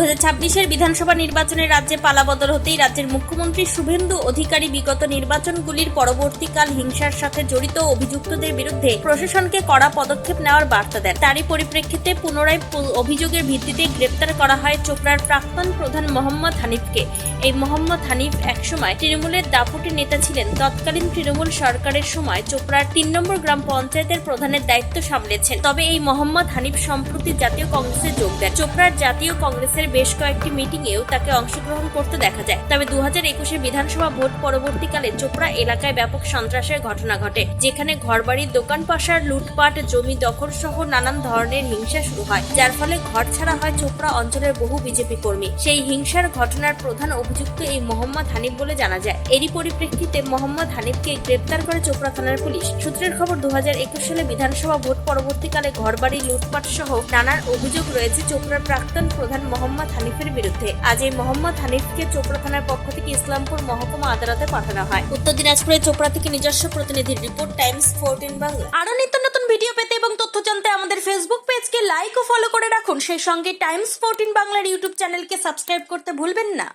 2026-এর বিধানসভা নির্বাচনে রাজ্যে পালাবদল হতেই রাজ্যের মুখ্যমন্ত্রী শুভেন্দু অধিকারী বিগত নির্বাচনগুলির পরবর্তীকাল হিংসার সাথে জড়িত অভিযুক্তদের বিরুদ্ধে প্রশাসনকে কড়া পদক্ষেপ নেওয়ার বার্তা দেন। তারই পরিপ্রেক্ষিতে পুনরায় অভিযোগের ভিত্তিতে গ্রেপ্তার করা হয় চোপড়ার প্রাক্তন প্রধান মোহাম্মদ হানিফকে। এই মোহাম্মদ হানিফ একসময় তৃণমূলের দাপুটে নেতা ছিলেন। তৎকালীন তৃণমূল সরকারের সময় চোপড়ার 3 নম্বর গ্রাম পঞ্চায়েতের প্রধানের দায়িত্ব সামলেছেন। তবে এই মোহাম্মদ হানিফ সম্প্রতি জাতীয় কংগ্রেসে যোগ দেন। চোপড়ার জাতীয় কংগ্রেসের বেশ কয়েকটি মিটিংয়েও তাকে অংশগ্রহণ করতে দেখা যায়। তবে 2021-এ বিধানসভা ভোট পরবর্তীকালে চোপড়া এলাকায় ব্যাপক সন্ত্রাসের ঘটনা ঘটে, যেখানে ঘরবাড়ির দোকান পাশার লুটপাট, জমি দখল সহ নানান ধরনের হিংসা শুরু হয়, যার ফলে ঘর ছাড়া হয় চোপড়া অঞ্চলের বহু বিজেপি কর্মী। সেই হিংসার ঘটনার প্রধান অভিযুক্ত এই মোহাম্মদ হানিফ বলে জানা যায়। এরই পরিপ্রেক্ষিতে মোহাম্মদ হানিফকে গ্রেপ্তার করে চোপড়া থানার পুলিশ। সূত্রের খবর, 2021 সালে বিধানসভা ভোট পরবর্তীকালে ঘরবাড়ি লুটপাট সহ নানান অভিযোগ রয়েছে চোপড়ার প্রাক্তন প্রধান মোহাম্মদ হানিফের বিরুদ্ধে। আজ এই মোহাম্মদ হানিফকে চোপড়া থানার পক্ষ থেকে ইসলামপুর মহকুমা আদালতে পাঠানো হয়। উত্তর দিনাজপুরের চোপড়া থেকে নিজস্ব প্রতিনিধির রিপোর্ট, টাইমস 14 বাংলা। আরো নিত্য নতুন ভিডিও পেতে এবং তথ্য জানতে আমাদের ফেসবুক পেজকে লাইক ও ফলো করে রাখুন। সেই সঙ্গে টাইমস 14 বাংলার ইউটিউব চ্যানেলকে সাবস্ক্রাইব করতে ভুলবেন না।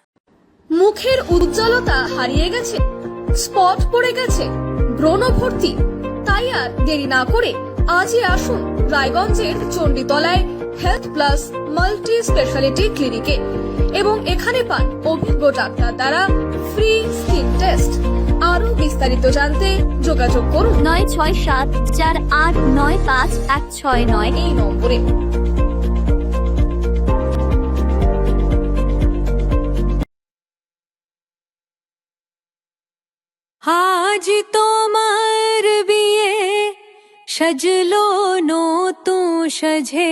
মুখের উজ্জ্বলতা হারিয়ে গেছে, স্পট পড়ে গেছে, ব্রণ ভর্তি, তাই আর দেরি না করে আজই আসুন রায়গঞ্জের চণ্ডীতলায় হেলথ প্লাস মাল্টি স্পেশালিটি ক্লিনিকে এবং এখানে পান অভিজ্ঞ ডাক্তার দ্বারা ফ্রি স্কিন টেস্ট। আরো বিস্তারিত জানতে যোগাযোগ করুন 9674895169 এই নম্বরে। আজ তোমার বিয়ে সাজলো নতুন সাজে।